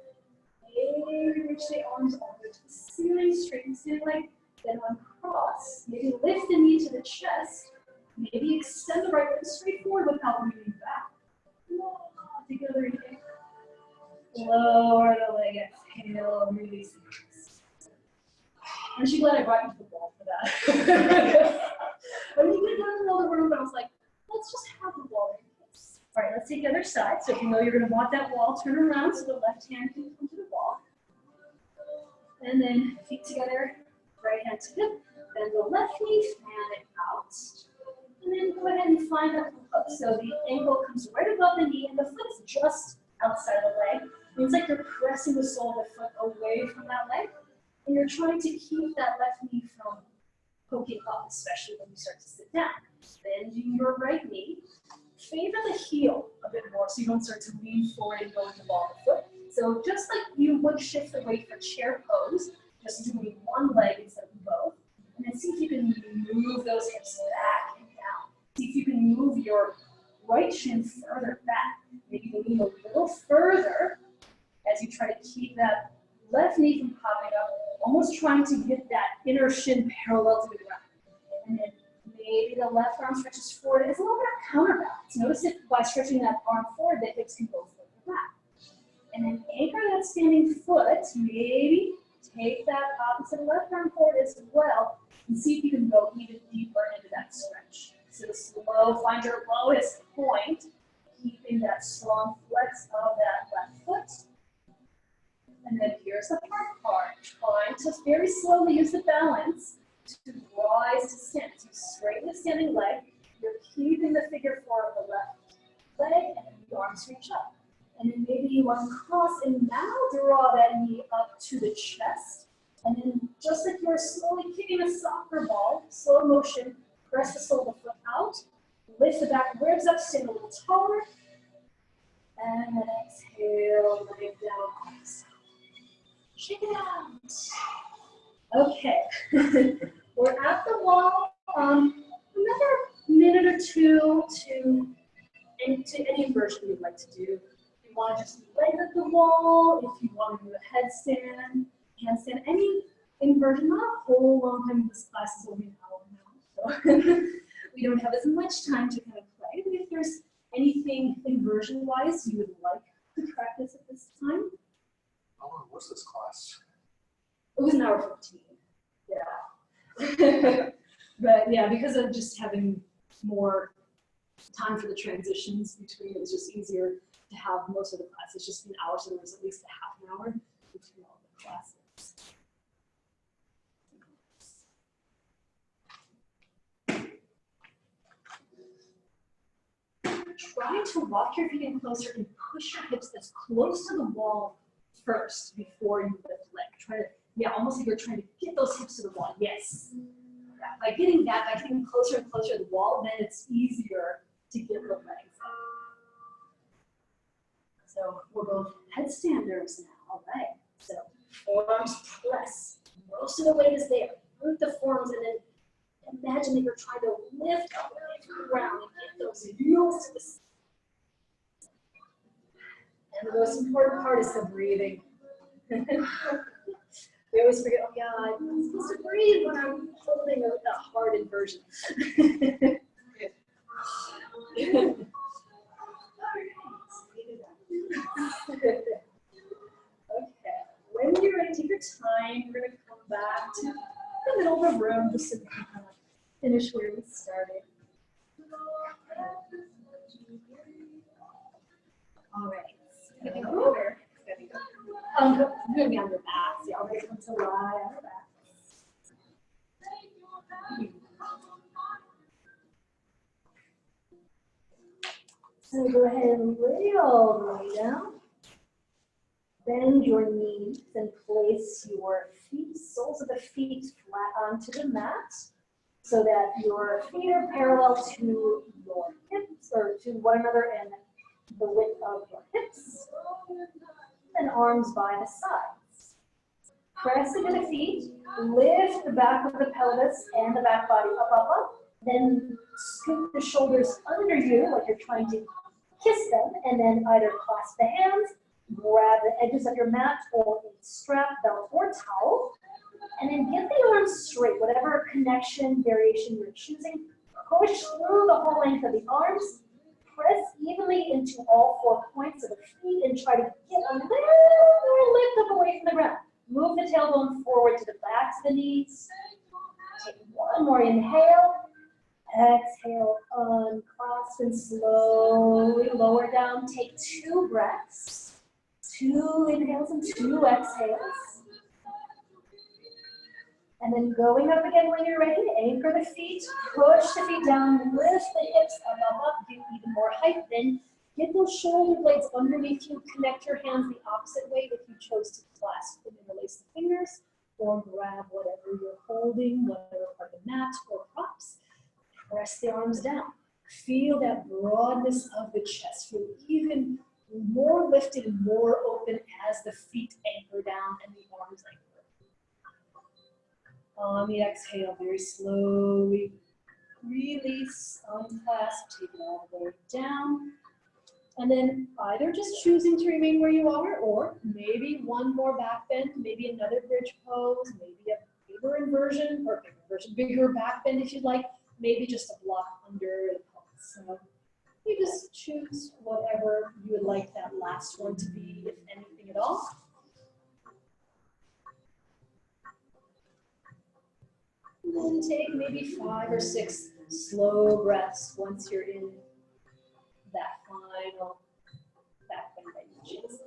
Maybe reach the arms all the way to the ceiling, straighten the ceiling leg. Then uncross. Maybe lift the knee to the chest. Maybe extend the right leg straight forward without moving back. Together again. Lower the leg, exhale, release the knees. Aren't you glad I brought you to the wall for that? I mean, you could go to the room, but I was like, let's just have the wall there. All right, let's take the other side. So if you know you're going to want that wall, turn around so the left hand can come to the wall. And then feet together, right hand to hip. Bend the left knee, fan it out. And then go ahead and find that hook. So the ankle comes right above the knee and the foot's just outside the leg. It's like you're pressing the sole of the foot away from that leg. And you're trying to keep that left knee from poking up, especially when you start to sit down. Bending your right knee. Favor the heel a bit more so you don't start to lean forward and go into the ball of the foot. So just like you would shift the weight for chair pose, just doing one leg instead of both. And then see if you can move those hips back and down. See if you can move your right shin further back. Maybe lean a little further as you try to keep that left knee from popping up, almost trying to get that inner shin parallel to the ground. And then maybe the left arm stretches forward. It's a little bit of counterbalance. Notice if by stretching that arm forward, the hips can go further back. And then anchor that standing foot. Maybe take that opposite left arm forward as well. And see if you can go even deeper into that stretch. So slow, find your lowest point, keeping that strong flex of that left foot. And then here's the hard part. Trying to very slowly use the balance to rise to stand. So you straighten the standing leg. You're keeping the figure four of the left leg, and then the arms reach up. And then maybe you uncross and now draw that knee up to the chest. And then just like you're slowly kicking a soccer ball, slow motion, press the sole of the foot out, lift the back ribs up, stand a little taller, and then exhale, bring it down. Shake it out. Okay, we're at the wall. Another minute or two to any inversion you'd like to do. If you want to just leg at the wall, if you want to do a headstand, handstand, any inversion, not a whole long time. This class is only an hour now, so we don't have as much time to kind of play. But if there's anything inversion-wise you would like to practice at this time. How long was this class? It was an hour 15. Yeah. But yeah, because of just having more time for the transitions between, it was just easier to have most of the classes just an hour, so there was at least a half an hour between all the classes. Try to walk your feet in closer and push your hips as close to the wall first before you lift leg. Try to, yeah, almost like you're trying to get those hips to the wall. Yes. Yeah. By getting closer and closer to the wall, then it's easier to get the legs up. So we're both headstanders now. All right. So forearms press. Most of the weight is there. Root the forearms and then imagine that you're trying to lift up the ground and get those heels to the side. And the most important part is the breathing. We always forget, oh yeah, I'm supposed to breathe when I'm holding a hard inversion. Okay, when you're ready, take your time. We're going to come back to the middle of the room just so we can kind of finish where we started. All right. Over. I'm going to be on your back. So y'all ready to lie on your back. So go ahead and lay all the way down. Bend your knees and place your feet, soles of the feet flat onto the mat so that your feet are parallel to your hips or to one another and the width of your hips. And arms by the sides. Press into the feet, lift the back of the pelvis and the back body up, up, up. Then scoop the shoulders under you like you're trying to kiss them, and then either clasp the hands, grab the edges of your mat or a strap, belt, or towel, and then get the arms straight, whatever connection, variation you're choosing. Push through the whole length of the arms. Press evenly into all 4 points of the feet and try to get a little more lift up away from the ground. Move the tailbone forward to the backs of the knees. Take one more inhale. Exhale, unclasp and slowly lower down. Take 2 breaths. 2 inhales and 2 exhales. And then going up again when you're ready, anchor the feet, push the feet down, lift the hips up, up, up, get even more height. Then get those shoulder blades underneath you. Connect your hands the opposite way if you chose to clasp and interlace the fingers, or grab whatever you're holding, whatever part of the mat or props. Press the arms down. Feel that broadness of the chest. Feel even more lifted and more open as the feet anchor down and the arms anchor. On the exhale, very slowly release, unclasp, take it all the way down. And then either just choosing to remain where you are, or maybe one more back bend, maybe another bridge pose, maybe a bigger inversion, or bigger back bend if you'd like, maybe just a block under the pelvis. So you just choose whatever you would like that last one to be, if anything at all. And then take maybe 5 or 6 slow breaths once you're in that final back bend that you chose.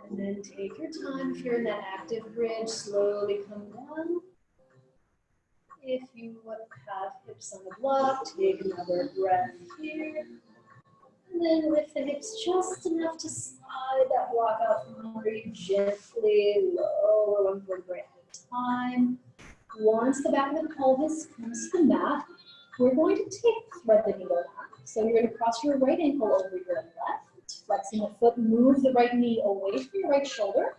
And then take your time. If you're in that active bridge, slowly come down. If you have hips on the block, take another breath here. And then lift the hips just enough to slide that block out from under you gently, lower one vertebrae at a time. Once the back of the pelvis comes to the mat, we're going to thread the needle now. So you're going to cross your right ankle over your left, flexing the foot, move the right knee away from your right shoulder,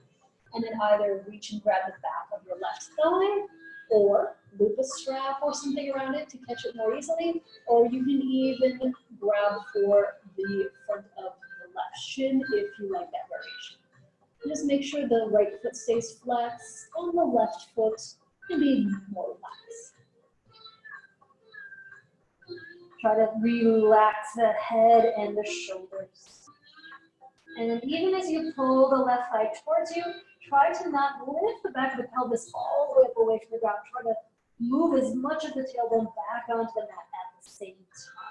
and then either reach and grab the back of your left thigh, or loop a strap or something around it to catch it more easily, or you can even grab for the front of the left shin if you like that variation. Just make sure the right foot stays flexed and the left foot can be more relaxed. Try to relax the head and the shoulders. And then even as you pull the left leg towards you, try to not lift the back of the pelvis all the way up away from the ground. Try to move as much of the tailbone back onto the mat at the same time.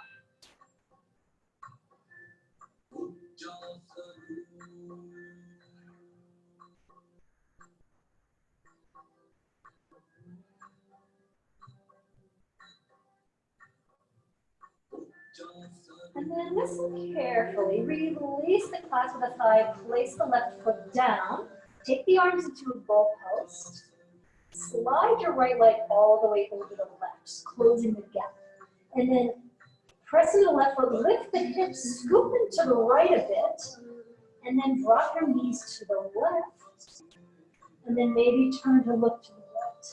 And then listen carefully. Release the clasp of the thigh. Place the left foot down. Take the arms into a bow post. Slide your right leg all the way over the left, closing the gap. And then pressing the left foot, lift the hips, scoop into the right a bit. And then drop your knees to the left. And then maybe turn to look to the right.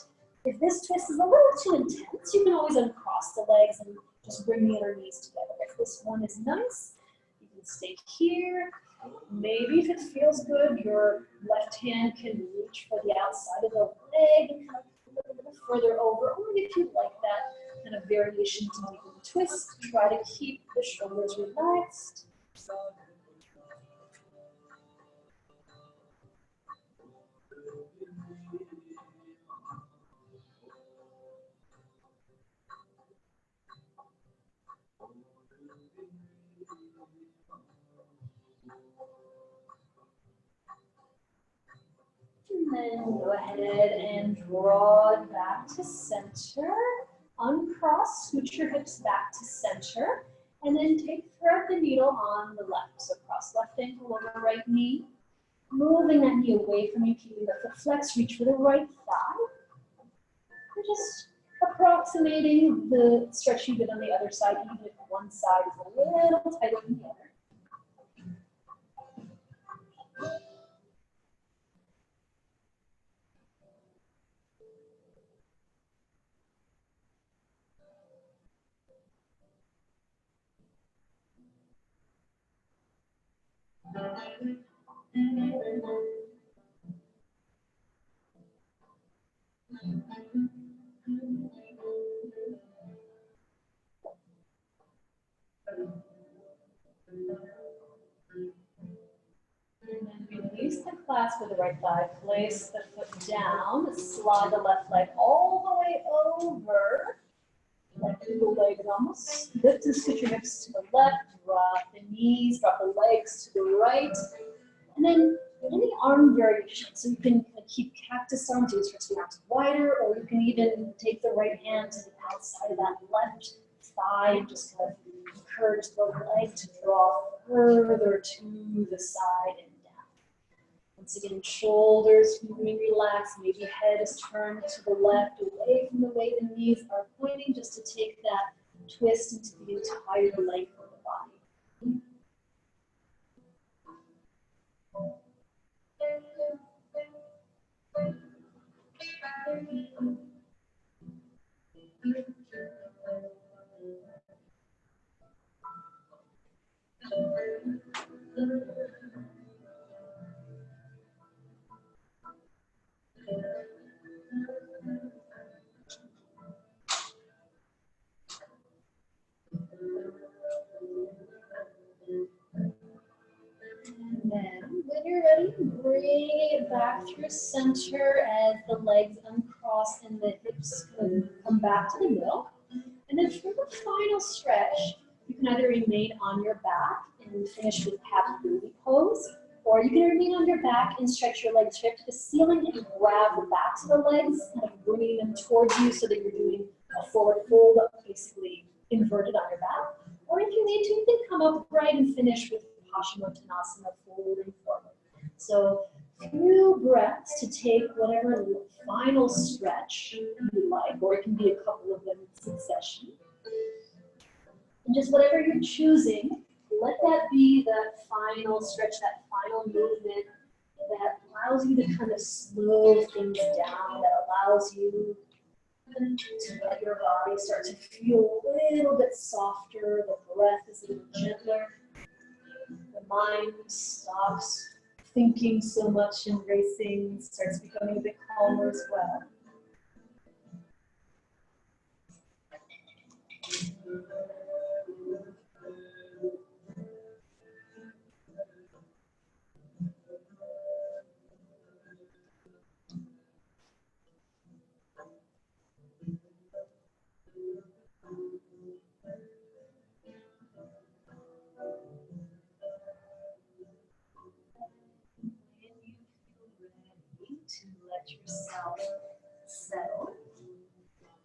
If this twist is a little too intense, you can always uncross the legs and just bring the inner knees together. If this one is nice, you can stay here. Maybe if it feels good, your left hand can reach for the outside of the leg and kind of a little further over. Or if you like that kind of variation to make a twist, try to keep the shoulders relaxed. And then go ahead and draw it back to center. Uncross, scoot your hips back to center. And then thread the needle on the left. So cross left ankle over right knee. Moving that knee away from you, keeping the foot flexed, reach for the right thigh. And just approximating the stretch you did on the other side, even if one side is a little tighter than the other. Release the clasp with the right thigh, place the foot down, slide the left leg all the way over, like eagle leg almost. Lift and scoot your hips to the left, drop the knees, drop the legs to the right, and then any arm variation. So you can keep cactus arms, you stretch the arms wider, or you can even take the right hand to the outside of that left thigh and just kind of encourage the leg to draw further to the side and down. Once again, shoulders moving relaxed, maybe head is turned to the left, away from the way the knees are pointing, just to take that twist into the entire length of the body. And then, when you're ready, bring it back through center as the legs uncross and the hips come back to the middle. And then for the final stretch, you can either remain on your back and finish with half booty pose, or you can remain on your back and stretch your legs straight to the ceiling and grab the backs of the legs, kind of bringing them towards you so that you're doing a forward fold, basically inverted on your back. Or if you need to, you can come upright and finish with Paschimottanasana, folding forward. So few breaths to take whatever final stretch you like, or it can be a couple of them in succession. And just whatever you're choosing, let that be that final stretch, that final movement that allows you to kind of slow things down, that allows you to let your body start to feel a little bit softer, the breath is a little gentler, the mind stops thinking so much and racing, starts becoming a bit calmer as well. To let yourself settle.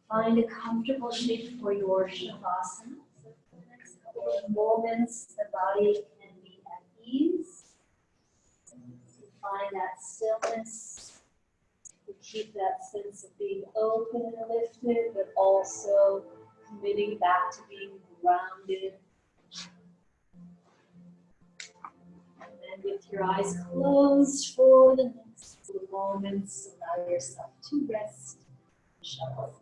Find a comfortable shape for your shavasana. So for the next couple of moments, the body can be at ease. Find that stillness. You keep that sense of being open and lifted, but also committing back to being grounded. And then with your eyes closed for the next few moments, allow yourself to rest. Shuffle.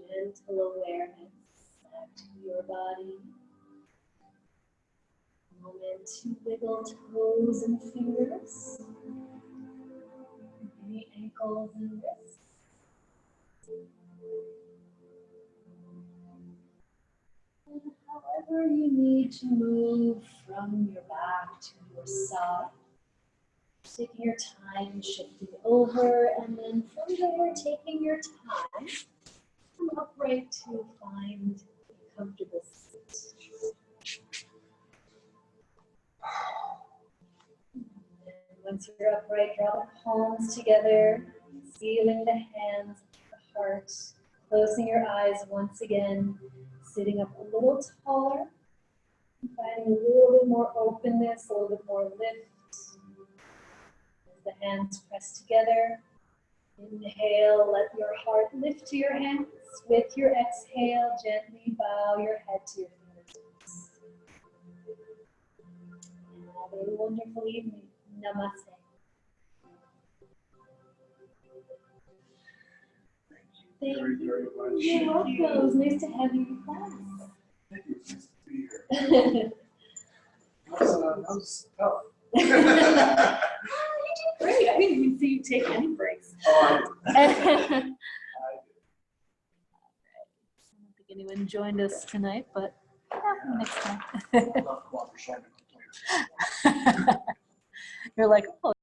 Gentle awareness back to your body. Moment to wiggle toes and fingers, maybe ankles and wrists. And however you need to move from your back to your side, taking your time, shifting over, and then from there, taking your time, come upright to find a comfortable seat. Once you're upright, draw the palms together, sealing the hands, the heart, closing your eyes once again, sitting up a little taller, finding a little bit more openness, a little bit more lift. the hands pressed together. Inhale, let your heart lift to your hands. With your exhale, gently bow your head to your fingertips. Have a wonderful evening. Namaste. Thank Very, you. very much. You're welcome. It was nice to have you in class. Thank you. It's nice to be here. That was tough. You did great. I didn't even see you take any breaks. Oh, I did. I don't think anyone joined us tonight, but next time. I love to walk your shoulder. You're like, oh.